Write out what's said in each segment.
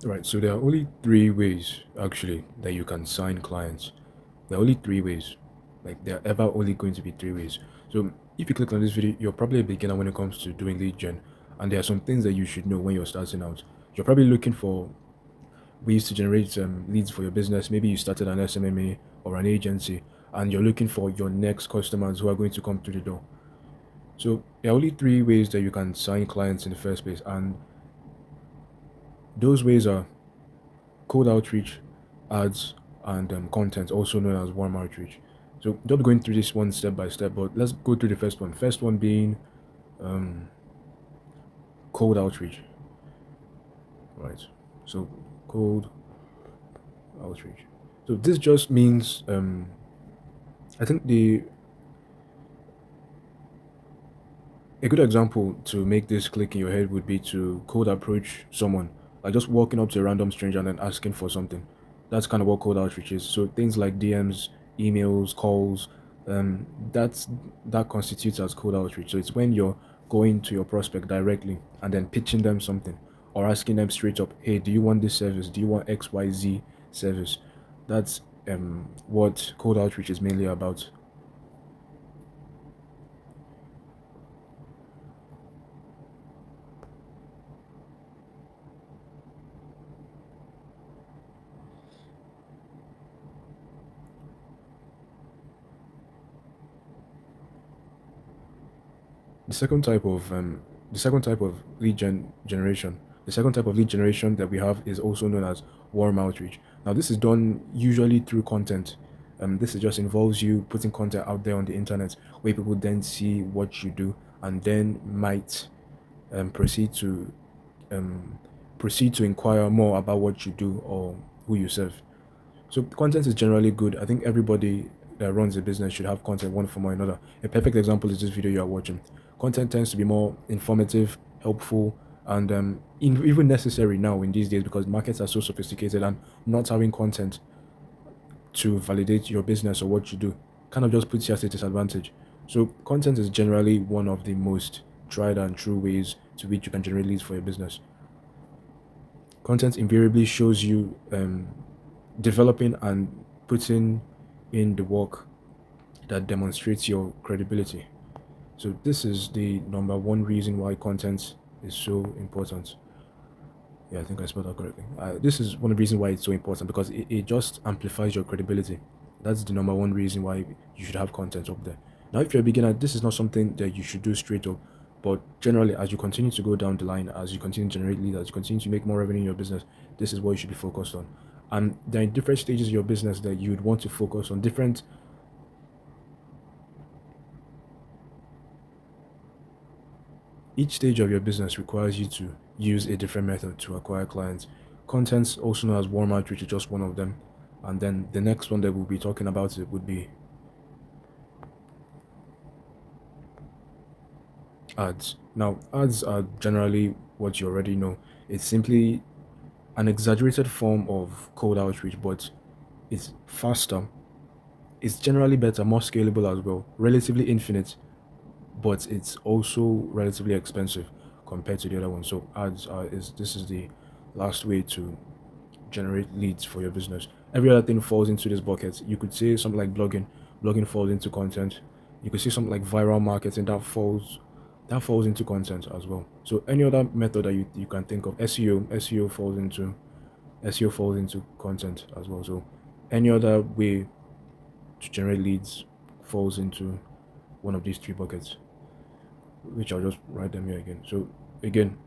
Right, so there are only three ways actually that you can sign clients. There are only three ways. Like there are ever only going to be three ways. So if you click on this video, you're probably a beginner when it comes to doing lead gen, and there are some things that you should know when you're starting out. You're probably looking for ways to generate leads for your business. Maybe you started an SMMA or an agency, and you're looking for your next customers who are going to come through the door. So there are only three ways that you can sign clients in the first place, and those ways are cold outreach, ads, and content, also known as warm outreach. So just going through this one step by step, but let's go through the first one. First one being um, cold outreach, right? So cold outreach. So this just means I think the a good example to make this click in your head would be to cold approach someone, like just walking up to a random stranger and then asking for something. That's kind of what cold outreach is. So things like DMs, emails, calls, um, that's that constitutes as cold outreach. So it's when you're going to your prospect directly and then pitching them something or asking them straight up, "Hey, do you want this service? Do you want XYZ service?" That's what cold outreach is mainly about. The second type of the second type of generation, the second type of lead generation that we have is also known as warm outreach. Now, this is done usually through content. This is just involves you putting content out there on the internet where people then see what you do and then might proceed to um, proceed to inquire more about what you do or who you serve. So content is generally good. I think everybody that runs a business should have content one form or another. A perfect example is this video you are watching. Content tends to be more informative, helpful, and even necessary now in these days because markets are so sophisticated, and not having content to validate your business or what you do kind of just puts you at a disadvantage. So content is generally one of the most tried and true ways to which you can generate leads for your business. Content invariably shows you developing and putting in the work that demonstrates your credibility. So this is the number one reason why content is so important. Yeah, I think I spelled that correctly. This is one of the reasons why it's so important because it just amplifies your credibility. That's the number one reason why you should have content up there. Now, if you're a beginner, this is not something that you should do straight up. But generally, as you continue to go down the line, as you continue to generate leads, as you continue to make more revenue in your business, this is what you should be focused on. And there are different stages of your business that you would want to focus on. Each stage of your business requires you to use a different method to acquire clients. Contents, also known as warm outreach, is just one of them. And then the next one that we'll be talking about it would be ads. Now, ads are generally what you already know. It's simply an exaggerated form of cold outreach, but it's faster. It's generally better, more scalable as well, relatively infinite, but it's also relatively expensive compared to the other one. So ads are is this is the last way to generate leads for your business. Every other thing falls into this bucket. You could say something like blogging. Blogging falls into content. You could see something like viral marketing that falls into content as well. So any other method that you can think of, SEO falls into content as well. So any other way to generate leads falls into one of these three buckets, which I'll just write them here again. So again,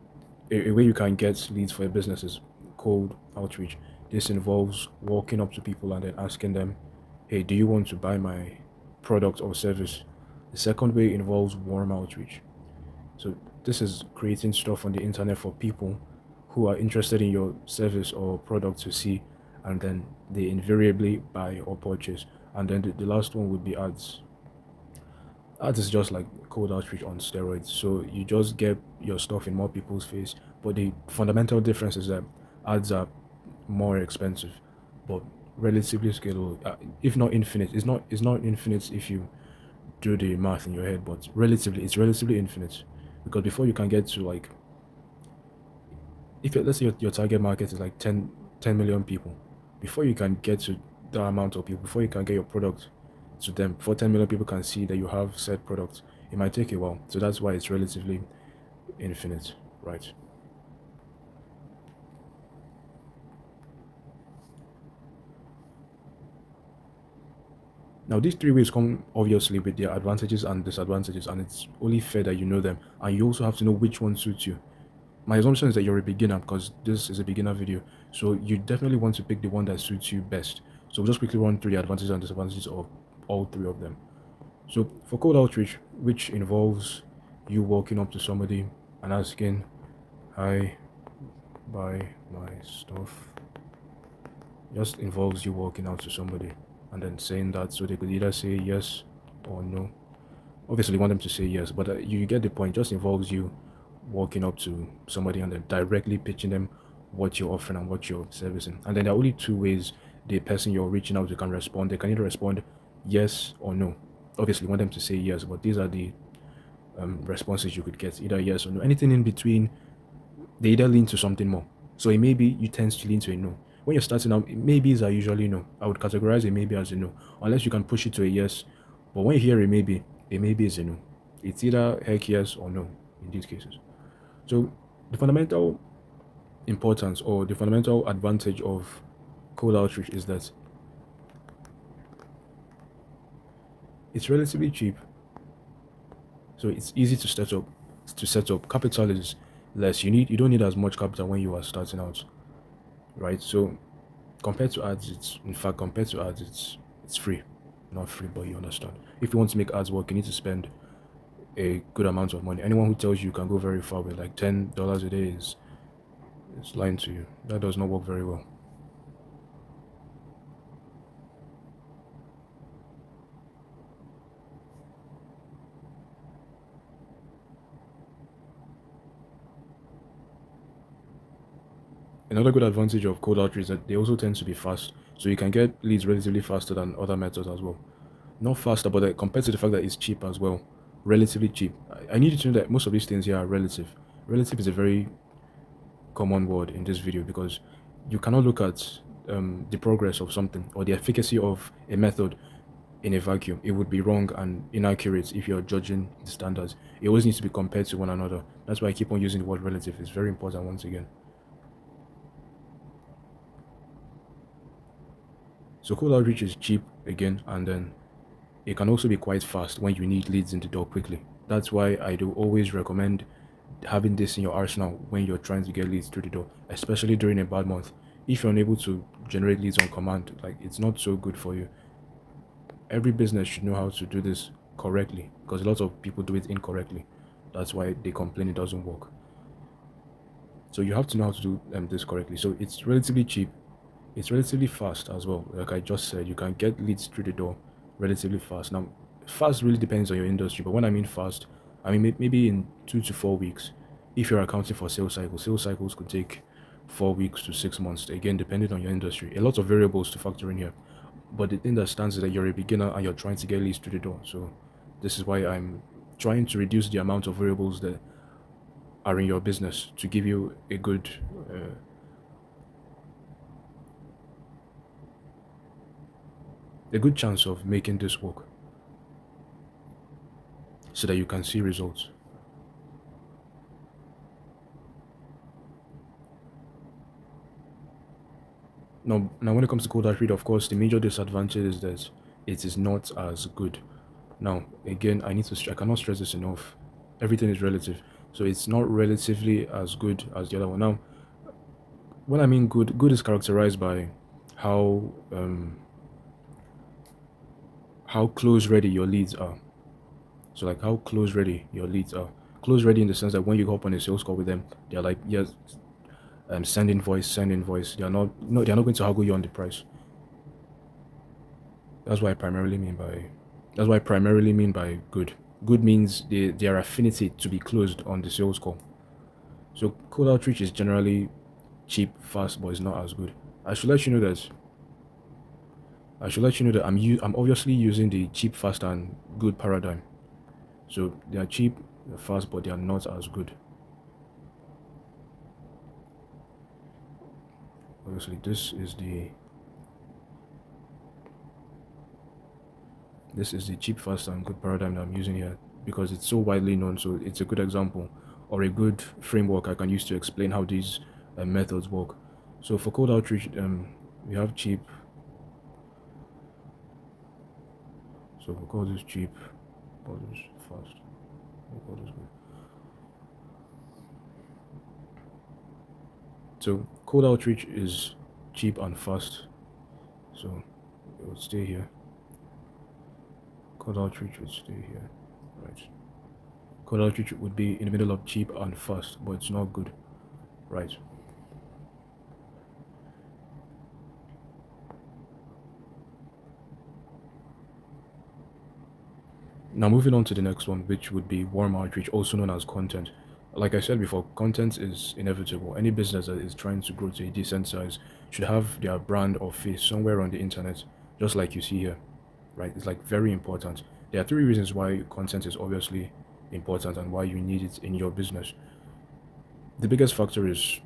a way you can get leads for your business is cold outreach. This involves walking up to people and then asking them, "Hey, do you want to buy my product or service?" The second way involves warm outreach. So this is creating stuff on the internet for people who are interested in your service or product to see, and then they invariably buy or purchase. And then the last one would be ads. Ads is just like cold outreach on steroids. So you just get your stuff in more people's face. But the fundamental difference is that ads are more expensive, but relatively scalable. If not infinite, it's not infinite if you do the math in your head, but it's relatively infinite because before you can get to like if let's say your target market is like 10 million people, before you can get to that amount of people, before you can get your product to them, before 10 million people can see that you have said product, it might take a while. So that's why it's relatively infinite, right? Now, these three ways come obviously with their advantages and disadvantages, and it's only fair that you know them, and you also have to know which one suits you. My assumption is that you're a beginner because this is a beginner video, so you definitely want to pick the one that suits you best. So we'll just quickly run through the advantages and disadvantages of all three of them. So for cold outreach, which involves you walking up to somebody and asking, "Hi, buy my stuff," just involves you walking out to somebody and then saying that, so they could either say yes or no. Obviously, you want them to say yes, but you get the point. Just involves you walking up to somebody and then directly pitching them what you're offering and what you're servicing. And then there are only two ways the person you're reaching out to can respond. They can either respond yes or no. Obviously, you want them to say yes, but these are the responses you could get, either yes or no. Anything in between, they either lean to something more. So a maybe you tend to lean to a no. When you're starting out, maybes are usually no. I would categorize a maybe as a no, unless you can push it to a yes. But when you hear a maybe is a no. It's either heck yes or no in these cases. So the fundamental importance or the fundamental advantage of cold outreach is that it's relatively cheap. So it's easy to set up. Capital is less. You don't need as much capital when you are starting out, right? So compared to ads, it's free. Not free, but you understand. If you want to make ads work, you need to spend a good amount of money. Anyone who tells you can go very far with like $10 a day is lying to you. That does not work very well. Another good advantage of cold outreach is that they also tend to be fast. So you can get leads relatively faster than other methods as well. Not faster, but compared to the fact that it's cheap as well, relatively cheap. I need you to know that most of these things here are relative. Relative is a very common word in this video because you cannot look at the progress of something or the efficacy of a method in a vacuum. It would be wrong and inaccurate if you're judging the standards. It always needs to be compared to one another. That's why I keep on using the word relative. It's very important once again. So cold outreach is cheap again, and then it can also be quite fast when you need leads in the door quickly. That's why I do always recommend having this in your arsenal when you're trying to get leads through the door, especially during a bad month. If you're unable to generate leads on command, like it's not so good for you. Every business should know how to do this correctly because a lot of people do it incorrectly. That's why they complain it doesn't work. So you have to know how to do this correctly. So it's relatively cheap. It's relatively fast as well. Like I just said, you can get leads through the door relatively fast. Now, fast really depends on your industry, but when I mean fast, I mean maybe in 2 to 4 weeks. If you're accounting for sales cycles could take 4 weeks to 6 months. Again, depending on your industry, a lot of variables to factor in here. But the thing that stands is that you're a beginner and you're trying to get leads through the door. So this is why I'm trying to reduce the amount of variables that are in your business to give you a good chance of making this work so that you can see results. Now, when it comes to cold outreach, of course, the major disadvantage is that it is not as good. Now, again, I cannot stress this enough. Everything is relative, so it's not relatively as good as the other one. Now, when I mean good, good is characterized by how how close ready your leads are. So like how close ready your leads are. Close ready in the sense that when you hop on a sales call with them, they're like, yes, send invoice, send invoice. They're not going to haggle you on the price. That's what I primarily mean by good. Good means their affinity to be closed on the sales call. So cold outreach is generally cheap, fast, but it's not as good. I should let you know that I'm obviously using the cheap, fast, and good paradigm. So they are cheap, they're fast, but they are not as good. obviously this is the cheap, fast, and good paradigm that I'm using here because it's so widely known. So it's a good example or a good framework I can use to explain how these methods work. So for cold outreach, we have cheap. So we call this cheap, call this fast, we call this good. So cold outreach is cheap and fast. So it would stay here. Cold outreach would stay here, right? Cold outreach would be in the middle of cheap and fast, but it's not good, right? Now moving on to the next one, which would be warm outreach, also known as content. Like I said before, content is inevitable. Any business that is trying to grow to a decent size should have their brand or face somewhere on the internet, just like you see here, right? It's like very important. There are three reasons why content is obviously important and why you need it in your business. The biggest factor is,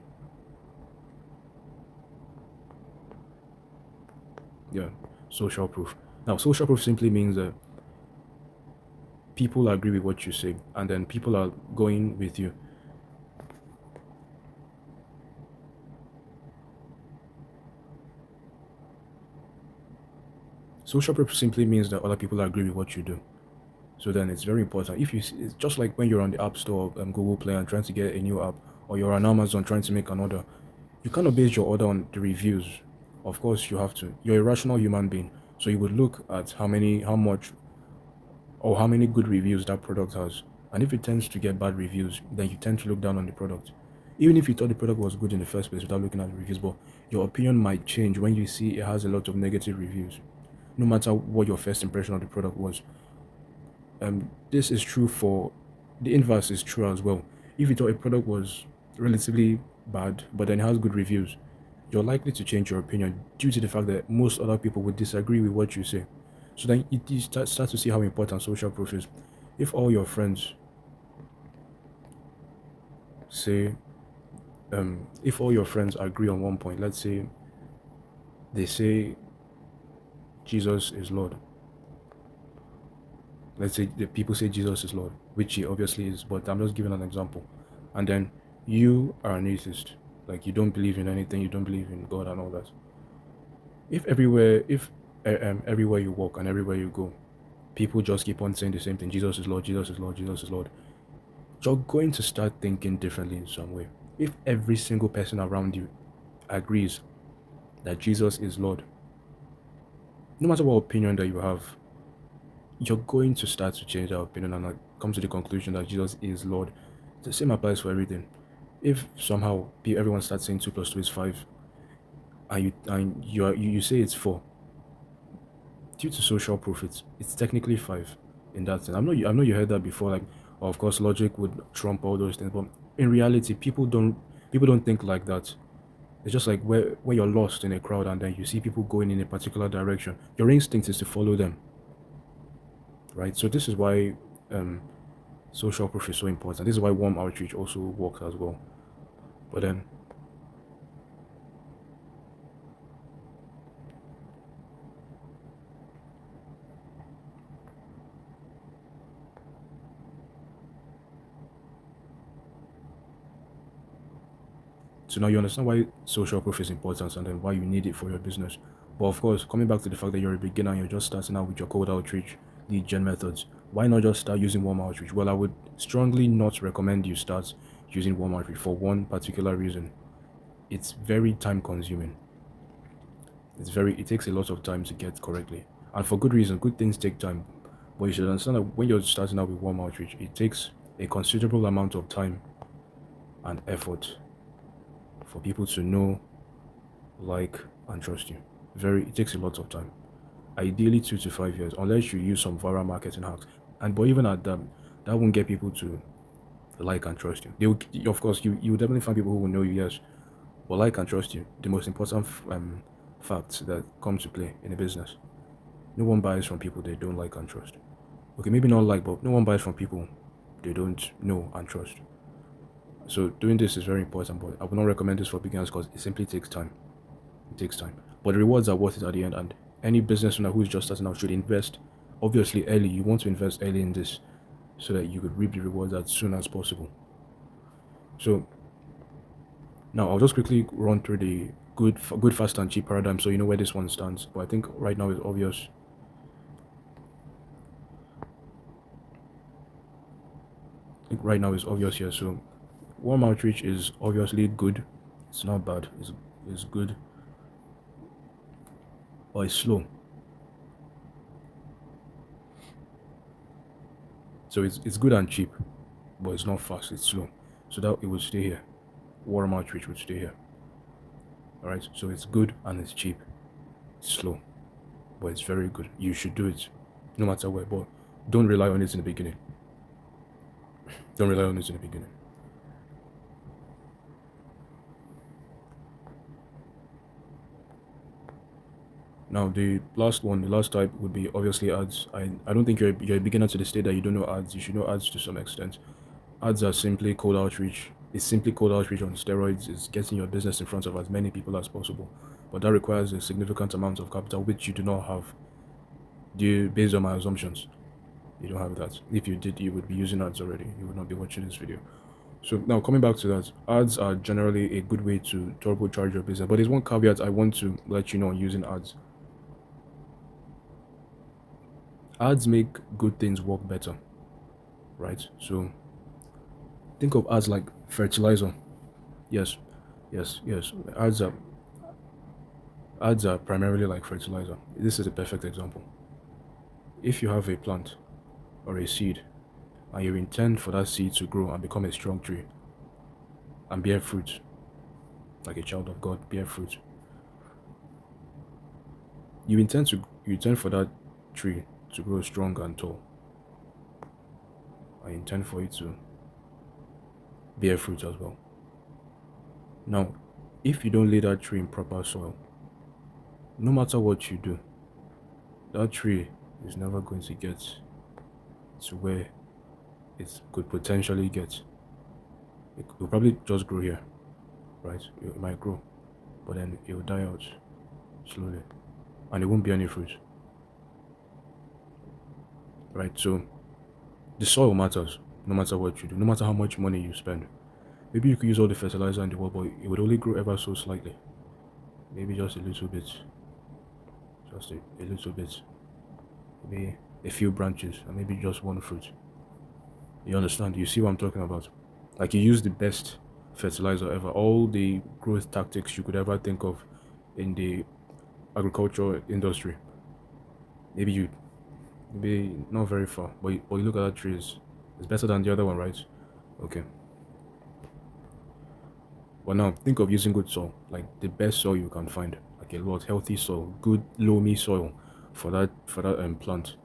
yeah, social proof. Now, social proof simply means that people agree with what you say and then people are going with you. Social proof simply means that other people agree with what you do. So then it's very important. If you, it's just like when you're on the App Store, Google Play, and trying to get a new app, or you're on Amazon trying to make an order, you cannot base your order on the reviews. Of course, you have to. You're a rational human being, so you would look at how much, or how many good reviews that product has. And if it tends to get bad reviews, then you tend to look down on the product. Even if you thought the product was good in the first place without looking at the reviews, but your opinion might change when you see it has a lot of negative reviews, no matter what your first impression of the product was. This is true for the inverse is true as well. If you thought a product was relatively bad, but then it has good reviews, you're likely to change your opinion due to the fact that most other people would disagree with what you say. So then you start to see how important social proof is. If all your friends say, if all your friends agree on one point, let's say they say Jesus is Lord. Let's say the people say Jesus is Lord, which he obviously is, but I'm just giving an example. And then you are an atheist, like you don't believe in anything, you don't believe in God and all that. If everywhere you walk and everywhere you go, people just keep on saying the same thing: Jesus is Lord, Jesus is Lord, Jesus is Lord. You're going to start thinking differently in some way. If every single person around you agrees that Jesus is Lord, no matter what opinion that you have, you're going to start to change that opinion and come to the conclusion that Jesus is Lord. The same applies for everything. If somehow everyone starts saying 2 plus 2 is 5, and you say it's 4, due to social proof, it's technically 5 in that sense. I know you heard that before. Like, of course, logic would trump all those things, but in reality, people don't think like that. It's just like where you're lost in a crowd and then you see people going in a particular direction. Your instinct is to follow them, right? So this is why social proof is so important. This is why warm outreach also works as well. But then, so now you understand why social proof is important and then why you need it for your business. But of course, coming back to the fact that you're a beginner and you're just starting out with your cold outreach, lead gen methods, why not just start using warm outreach? Well, I would strongly not recommend you start using warm outreach for one particular reason. It's very time consuming. It takes a lot of time to get correctly. And for good reason, good things take time. But you should understand that when you're starting out with warm outreach, it takes a considerable amount of time and effort for people to know, like, and trust you. It takes a lot of time. Ideally 2 to 5 years, unless you use some viral marketing hacks. And but even at that, that won't get people to like and trust you. They will, of course, you will definitely find people who will know you, yes, but like and trust you. The most important facts that come to play in a business. No one buys from people they don't like and trust. Okay, maybe not like, but no one buys from people they don't know and trust. So doing this is very important, but I would not recommend this for beginners because it simply takes time. It takes time, but the rewards are worth it at the end. And any business owner who's just starting out should invest. Obviously, early. You want to invest early in this so that you could reap the rewards as soon as possible. So now I'll just quickly run through the good, fast, and cheap paradigm so you know where this one stands. But I think right now is obvious. I think right now is obvious here. So warm outreach is obviously good. It's not bad. It's good, but it's slow. So it's good and cheap, but it's not fast. It's slow. So that it would stay here. Warm outreach would stay here. All right. So it's good and it's cheap. It's slow, but it's very good. You should do it, no matter where. But don't rely on it in the beginning. Don't rely on it in the beginning. Now the last one, the last type would be obviously ads. I don't think you're a beginner to the state that you don't know ads. You should know ads to some extent. Ads are simply cold outreach. It's simply cold outreach on steroids. It's getting your business in front of as many people as possible. But that requires a significant amount of capital, which you do not have. Based on my assumptions, you don't have that. If you did, you would be using ads already. You would not be watching this video. So now coming back to that, ads are generally a good way to turbocharge your business. But there's one caveat I want to let you know on using ads. Ads make good things work better, right? So think of ads like fertilizer. Yes, yes. Ads are primarily like fertilizer. This is a perfect example. If you have a plant or a seed and you intend for that seed to grow and become a strong tree and bear fruit, like a child of God, bear fruit, you intend for that tree to grow strong and tall. I intend for it to bear fruit as well. Now, if you don't lay that tree in proper soil, no matter what you do, that tree is never going to get to where it could potentially get. It will probably just grow here, right? It might grow, but then it will die out slowly, and it won't be any fruit, right? So the soil matters, no matter what you do, no matter how much money you spend. Maybe you could use all the fertilizer in the world, but it would only grow ever so slightly. Maybe just a little bit, just a little bit. Maybe a few branches, and maybe just one fruit. You understand? You see what I'm talking about? Like you use the best fertilizer ever, all the growth tactics you could ever think of in the agricultural industry. Maybe you, maybe not very far, but you look at that tree, it's better than the other one, right? Okay. But now think of using good soil, like the best soil you can find, like a lot healthy soil, good loamy soil for that plant.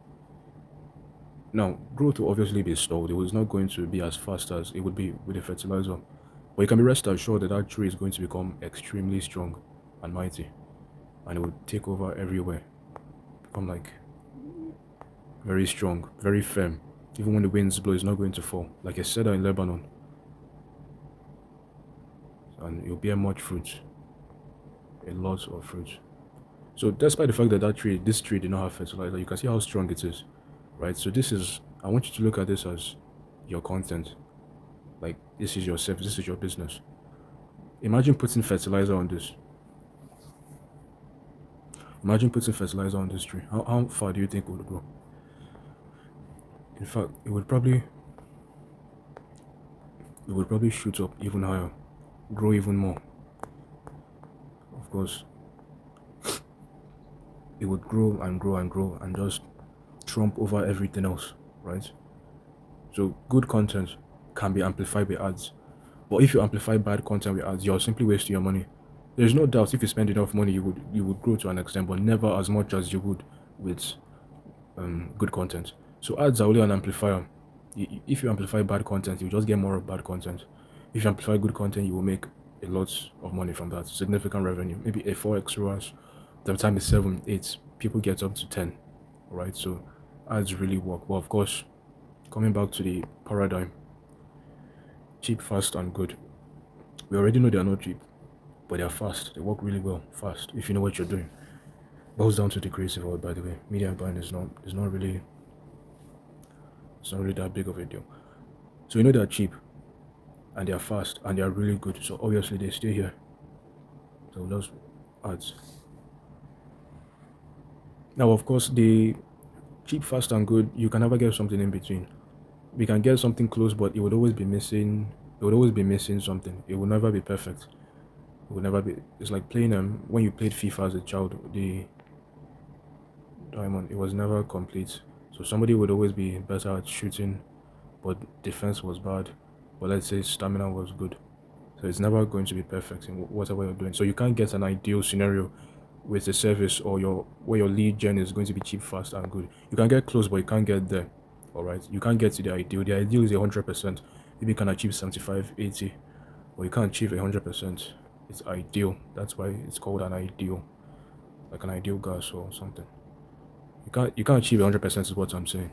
Now, growth will obviously be stalled. It was not going to be as fast as it would be with a fertilizer. But you can be rest assured that that tree is going to become extremely strong and mighty. And it will take over everywhere. Become like very strong, very firm. Even when the winds blow, it's not going to fall. Like a cedar in Lebanon. And it will bear much fruit. A lot of fruit. So despite the fact that this tree did not have fertilizer, you can see how strong it is. Right? So I want you to look at this as your content. Like this is your service, this is your business. Imagine putting fertilizer on this. Imagine putting fertilizer on this tree. How far do you think it would grow? In fact, it would probably shoot up even higher, grow even more. Of course, it would grow and grow and grow and just trump over everything else, right? So good content can be amplified with ads. But if you amplify bad content with ads, you're simply wasting your money. There's no doubt if you spend enough money, you would grow to an extent, but never as much as you would with good content. So ads are only an amplifier. If you amplify bad content, you just get more of bad content. If you amplify good content, you will make a lot of money from that, significant revenue. Maybe a 4x ROAS. The time is 7, 8. People get up to 10, right? So ads really work. But of course, coming back to the paradigm, cheap, fast, and good. We already know they are not cheap. but they're fast. They work really well, fast, if you know what you're doing. Boils down to the creative world, by the way. Media buying is not really that big of a deal. So you know they're cheap and they're fast and they're really good. So obviously they stay here. So those ads. Now of course the cheap, fast and good, you can never get something in between. We can get something close, but it would always be missing. It would always be missing something. It will never be perfect. It will never be. It's like playing when you played FIFA as a child. The diamond, it was never complete. So somebody would always be better at shooting, but defense was bad. But let's say stamina was good. So it's never going to be perfect in whatever you're doing. So you can't get an ideal scenario with a service or your where your lead gen is going to be cheap, fast, and good. You can get close, but you can't get there. All right, you can't get to the ideal. The ideal is 100%. Maybe you can achieve 75, 80, but you can't achieve 100%. It's ideal. That's why it's called an ideal, like an ideal gas or something. You can't achieve 100% is what I'm saying.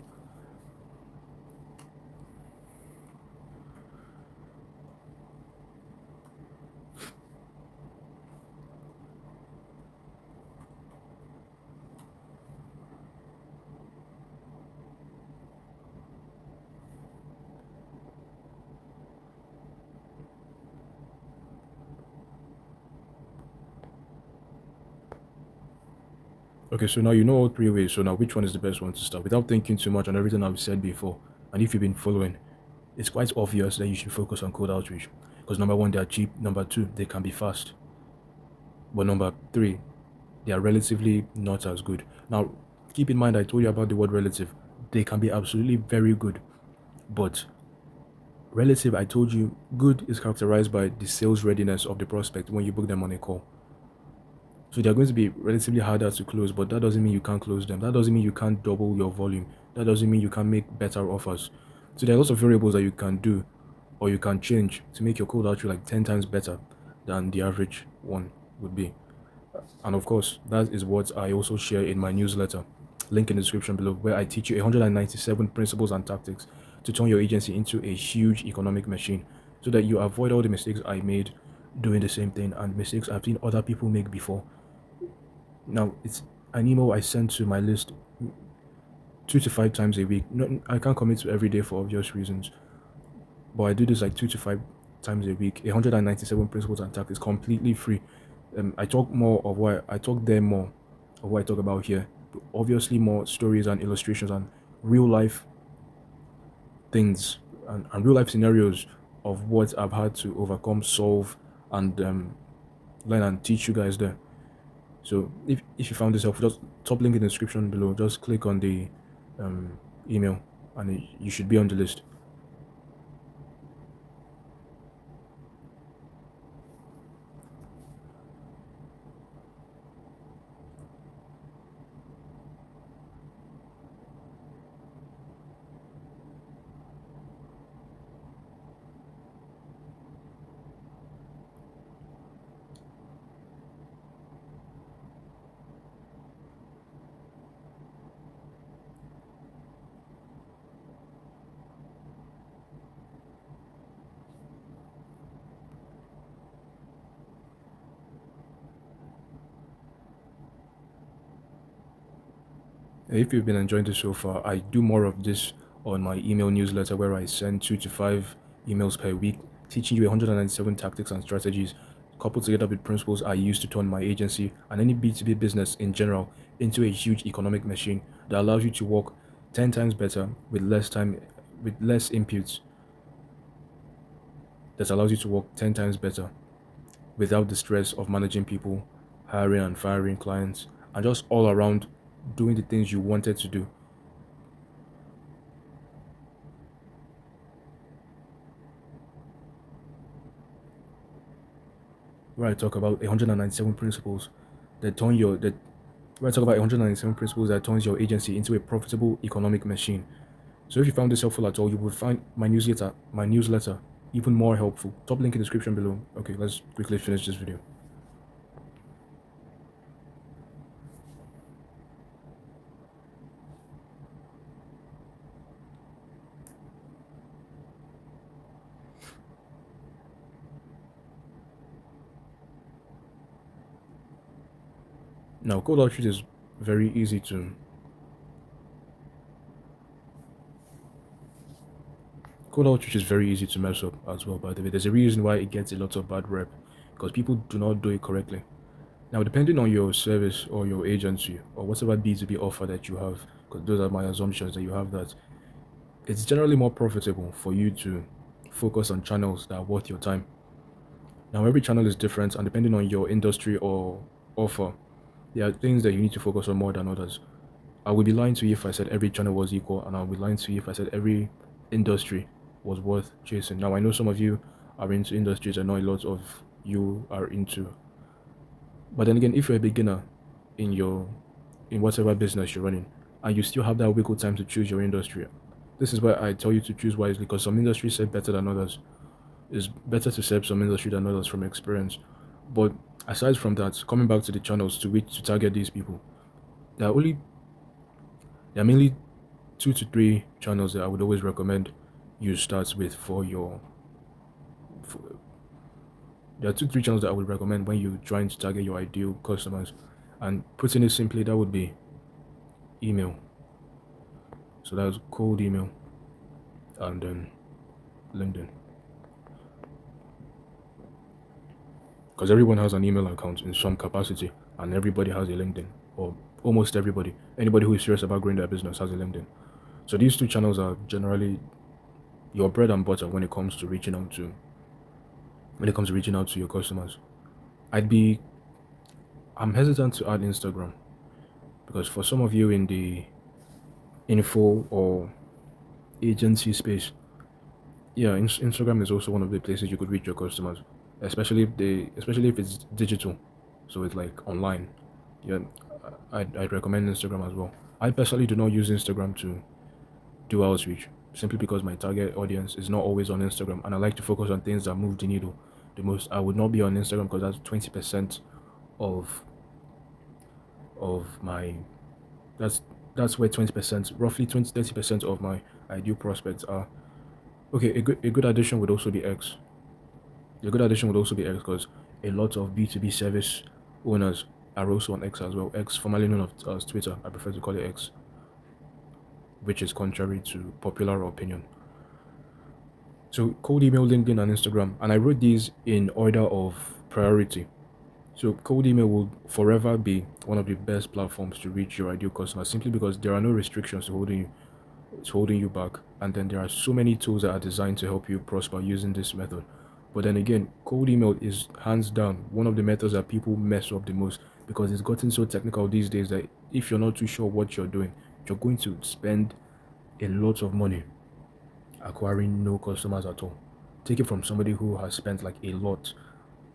Okay, so now you know all three ways. So now which one is the best one to start without thinking too much on everything I've said before? And if you've been following, it's quite obvious that you should focus on cold outreach. Because number one, they are cheap. Number two, they can be fast. But number three, they are relatively not as good. Now, keep in mind I told you about the word relative. They can be absolutely very good. But relative, I told you, good is characterized by the sales readiness of the prospect when you book them on a call. So they're going to be relatively harder to close, but that doesn't mean you can't close them. That doesn't mean you can't double your volume. That doesn't mean you can make better offers. So there are lots of variables that you can do or you can change to make your cold outreach like 10 times better than the average one would be. And of course, that is what I also share in my newsletter. Link in the description below, where I teach you 197 principles and tactics to turn your agency into a huge economic machine so that you avoid all the mistakes I made doing the same thing and mistakes I've seen other people make before. Now, it's an email I send to my list 2 to 5 times a week. No, I can't commit to every day for obvious reasons, but I do this like 2 to 5 times a week. 197 principles and tactics completely free. I talk more of what I talk there more of what I talk about here. But obviously, more stories and illustrations and real life things and real life scenarios of what I've had to overcome, solve, and learn and teach you guys there. So if you found this helpful, just top link in the description below. Just click on the email, and you should be on the list. If you've been enjoying this so far, I do more of this on my email newsletter where I send 2 to 5 emails per week, teaching you 197 tactics and strategies, coupled together with principles I use to turn my agency and any B2B business in general into a huge economic machine that allows you to work 10 times better with less time, with less inputs, that allows you to work 10 times better without the stress of managing people, hiring and firing clients, and just all around doing the things you wanted to do. Where I talk about 197 principles that turn your that where I talk about 197 principles that turns your agency into a profitable economic machine. So if you found this helpful at all, you will find my newsletter even more helpful. Top link in the description below. Okay, let's quickly finish this video. Now, cold outreach is very easy to cold outreach is very easy to mess up as well. By the way, there's a reason why it gets a lot of bad rep because people do not do it correctly. Now, depending on your service or your agency or whatever B2B offer that you have, because those are my assumptions that you have that, it's generally more profitable for you to focus on channels that are worth your time. Now, every channel is different, and depending on your industry or offer, there are things that you need to focus on more than others. I would be lying to you if I said every channel was equal, and I would be lying to you if I said every industry was worth chasing. Now, I know some of you are into industries, I know a lot of you are into. But then again, if you're a beginner in whatever business you're running, and you still have that wiggle time to choose your industry, this is why I tell you to choose wisely because some industries say better than others. It's better to serve some industry than others from experience. But aside from that, coming back to the channels to which to target these people, there are only there are mainly 2 to 3 channels that I would always recommend you start with for your. For, there are 2 3 channels that I would recommend when you're trying to target your ideal customers, and putting it simply, that would be email. So that's cold email and then LinkedIn. Because everyone has an email account in some capacity, and everybody has a LinkedIn, or almost everybody. Anybody who is serious about growing their business has a LinkedIn. So these 2 channels are generally your bread and butter when it comes to reaching out to your customers. I'd be I'm hesitant to add Instagram because for some of you in the info or agency space, yeah, Instagram is also one of the places you could reach your customers, especially if it's digital, so it's like online. Yeah, I'd recommend Instagram as well. I personally do not use Instagram to do outreach simply because my target audience is not always on Instagram, and I like to focus on things that move the needle the most. I would not be on Instagram because that's 20% of my that's that's where 20%, roughly 20 30% of my ideal prospects are. Okay, a good addition would also be X. A good addition would also be X because a lot of B2B service owners are also on X as well. X, formerly known as Twitter, I prefer to call it X, which is contrary to popular opinion. So cold email, LinkedIn, and Instagram, and I wrote these in order of priority. So cold email will forever be one of the best platforms to reach your ideal customer simply because there are no restrictions holding you back, and then there are so many tools that are designed to help you prosper using this method. But then again, cold email is hands down one of the methods that people mess up the most because it's gotten so technical these days that if you're not too sure what you're doing, you're going to spend a lot of money acquiring no customers at all. Take it from somebody who has spent like a lot,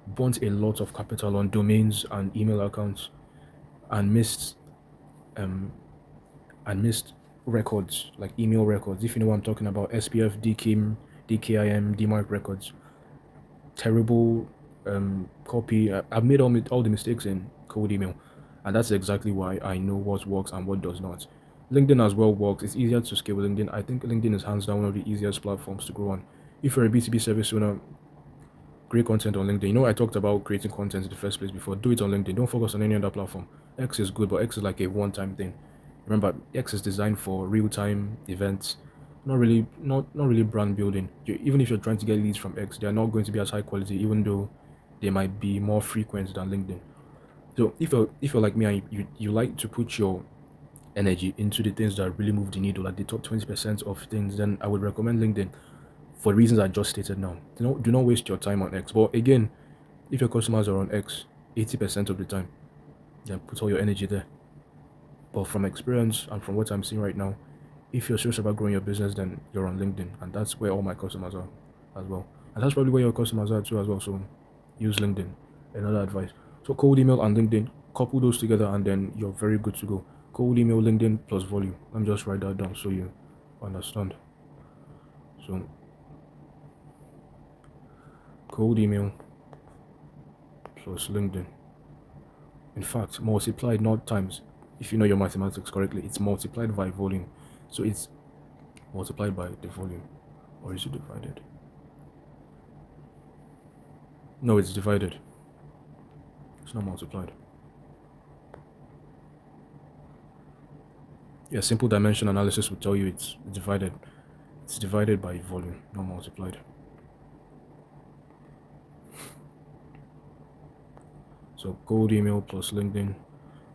burnt a lot of capital on domains and email accounts, and um missed records like email records. If you know what I'm talking about, SPF, DKIM, DKIM, DMARC records. Terrible copy. I've made all the mistakes in cold email, and that's exactly why I know what works and what does not. LinkedIn as well works. It's easier to scale with LinkedIn. I think LinkedIn is hands down one of the easiest platforms to grow on. If you're a B2B service owner, great content on LinkedIn. You know, I talked about creating content in the first place before. Do it on LinkedIn. Don't focus on any other platform. X is good, but X is like a one-time thing. Remember, X is designed for real-time events, not really brand building. Even if you're trying to get leads from X, they are not going to be as high quality, even though they might be more frequent than LinkedIn. So if you're like me and you like to put your energy into the things that really move the needle, like the top 20% of things, then I would recommend LinkedIn for the reasons I just stated now. Do not waste your time on X. But again, if your customers are on X 80% of the time, then put all your energy there. But from experience and from what I'm seeing right now, if you're serious about growing your business, then you're on LinkedIn, and that's where all my customers are as well. And that's probably where your customers are too as well. So use LinkedIn. Another advice. So cold email and LinkedIn, couple those together, and then you're very good to go. Cold email, LinkedIn plus volume. Let me just write that down so you understand. So cold email plus LinkedIn. In fact, multiplied, not times. If you know your mathematics correctly, it's multiplied by volume. So it's multiplied by the volume. Or is it divided? No, it's divided. It's not multiplied. Yeah, simple dimension analysis will tell you it's divided. It's divided by volume, not multiplied. So cold email plus LinkedIn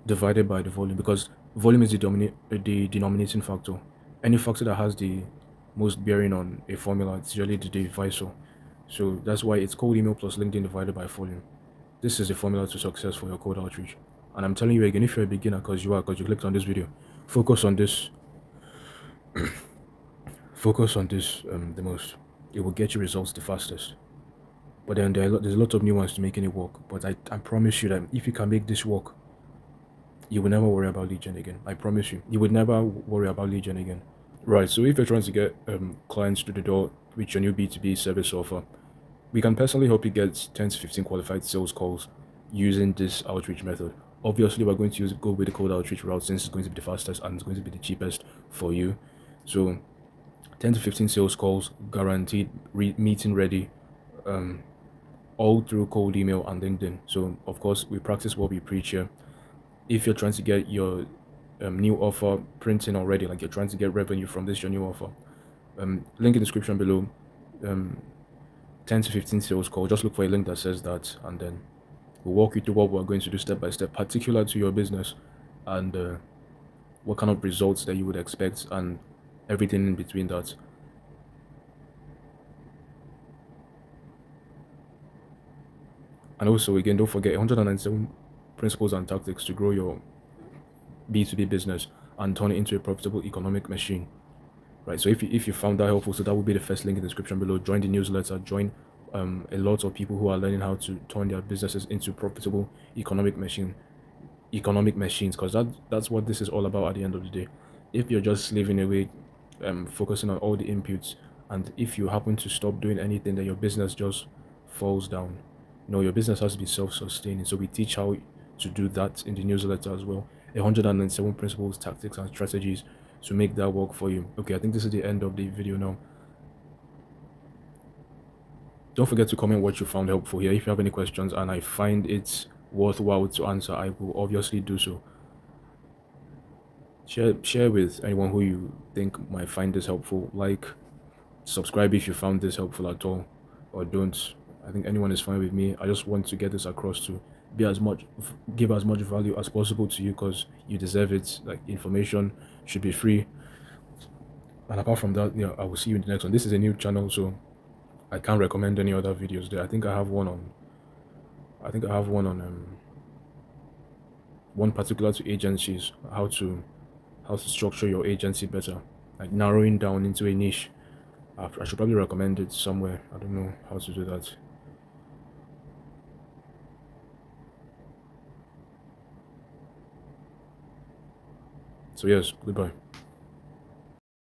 divided by the volume, because volume is the denominating factor. Any factor that has the most bearing on a formula, it's usually the divisor. So that's why it's cold email plus LinkedIn divided by volume. This is the formula to success for your cold outreach. And I'm telling you again, if you're a beginner, because you clicked on this video, focus on this. Focus on this the most. It will get you results the fastest. But then there's a lot of nuance to making it work. But I promise you that if you can make this work, you will never worry about lead gen again. I promise you. You would never worry about lead gen again. Right. So if you're trying to get clients to the door with your new B2B service offer, we can personally help you get 10 to 15 qualified sales calls using this outreach method. Obviously, we're going to go with the cold outreach route since it's going to be the fastest and it's going to be the cheapest for you. So 10 to 15 sales calls, guaranteed, meeting ready, all through cold email and LinkedIn. So, of course, we practice what we preach here. If you're trying to get your new offer printing already, like you're trying to get revenue from this your new offer, link in the description below. 10 to 15 sales call. Just look for a link that says that, and then we'll walk you through what we're going to do step by step, particular to your business, and what kind of results that you would expect, and everything in between that. And also, again, don't forget 197 principles and tactics to grow your B2B business and turn it into a profitable economic machine. Right. So if you found that helpful, so that would be the first link in the description below. Join the newsletter. Join a lot of people who are learning how to turn their businesses into profitable economic machines, because that's what this is all about at the end of the day. If you're just slaving away, focusing on all the inputs, and if you happen to stop doing anything, then your business just falls down. No, your business has to be self-sustaining. So we teach how to do that in the newsletter as well. 107 principles, tactics, and strategies to make that work for you. Okay, I think this is the end of the video now. Don't forget to comment what you found helpful here. If you have any questions and I find it worthwhile to answer, I will obviously do so. Share with anyone who you think might find this helpful. Like, subscribe if you found this helpful at all, or don't. I think anyone is fine with me. I just want to get this across to give as much value as possible to you, because you deserve it. Like, information should be free. And apart from that, I will see you in the next one. This is a new channel, so I can't recommend any other videos there. I think I have one on. One particular to agencies, how to structure your agency better, like narrowing down into a niche. I should probably recommend it somewhere. I don't know how to do that. So yes, goodbye.